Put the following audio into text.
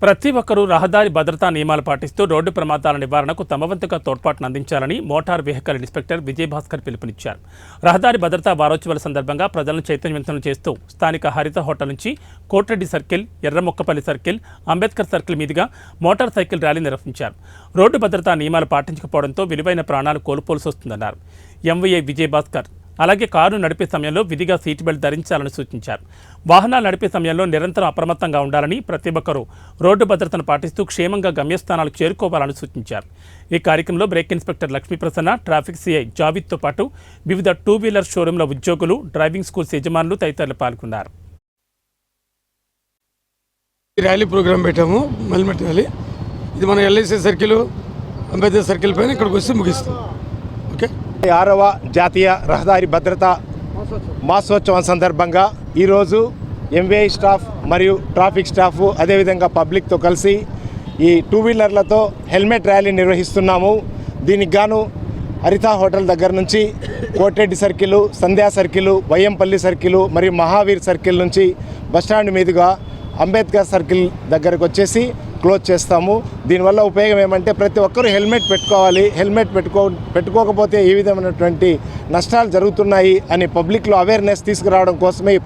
ప్రతి ఒక్కరూ రహదారి భద్రతా నియమాలు పాటిస్తూ రోడ్డు ప్రమాదాల నివారణకు తమ వంతుగా తోడ్పాటును అందించాలని మోటార్ వెహికల్ ఇన్స్పెక్టర్ విజయభాస్కర్ పిలుపునిచ్చారు. రహదారి భద్రతా వారోత్సవాల సందర్భంగా ప్రజలను చైతన్యవంతం చేస్తూ స్థానిక హరిత హోటల్ నుంచి Kotreddy circle, ఎర్రమొక్కపల్లి circle, Ambedkar circle మీదుగా మోటార్ సైకిల్ ర్యాలీ నిర్వహించారు. రోడ్డు భద్రతా నియమాలు పాటించకపోవడంతో విలువైన ప్రాణాలు కోల్పోవలసి వస్తుందన్నారు. ఎంవీఐ విజయభాస్కర్ అలాగే కారు నడిపే సమయంలో విధిగా సీట్ బెల్ట్ ధరించాలని సూచించారు. వాహనాలు నడిపే సమయంలో నిరంతరం అప్రమత్తంగా ఉండాలని, ప్రతి ఒక్కరూ రోడ్డు భద్రతను పాటిస్తూ క్షేమంగా గమ్యస్థానాలకు చేరుకోవాలని సూచించారు. ఈ కార్యక్రమంలో brake inspector Lakshmiprasanna, traffic CI జావిద్తో పాటు వివిధ టూ వీలర్ షోరూంల ఉద్యోగులు, డ్రైవింగ్ స్కూల్స్ యజమానులు తదితరులు పాల్గొన్నారు. ర్యాలీ ప్రోగ్రాం పెట్టాము, హెల్మెట్ ర్యాలీ. ఇది మన ఎల్ఐసి సర్కిల్, అంబేద్కర్ సర్కిల్ పైన ఇక్కడికి వచ్చి ముగిస్తాం. ఓకే. 6వ జాతీయ రహదారి భద్రత మాసోత్సవం సందర్భంగా ఈరోజు ఎంవీఐ స్టాఫ్ మరియు ట్రాఫిక్ స్టాఫ్ అదేవిధంగా పబ్లిక్తో కలిసి ఈ టూ వీలర్లతో హెల్మెట్ ర్యాలీ నిర్వహిస్తున్నాము. దీనికి గాను హరిత హోటల్ దగ్గర నుంచి కోట్రెడ్డి సర్కిల్, సంధ్యా సర్కిల్, వైఎంపల్లి సర్కిల్ మరియు మహావీర్ సర్కిల్ నుంచి బస్టాండ్ మీదుగా అంబేద్కర్ సర్కిల్ దగ్గరకు వచ్చేసి క్లోజ్ చేస్తాము. దీనివల్ల ఉపయోగం ఏమంటే ప్రతి ఒక్కరూ హెల్మెట్ పెట్టుకోవాలి. హెల్మెట్ పెట్టుకోకపోతే ఏ విధమైనటువంటి నష్టాలు జరుగుతున్నాయి అని పబ్లిక్లో అవేర్నెస్ తీసుకురావడం కోసమే ఈ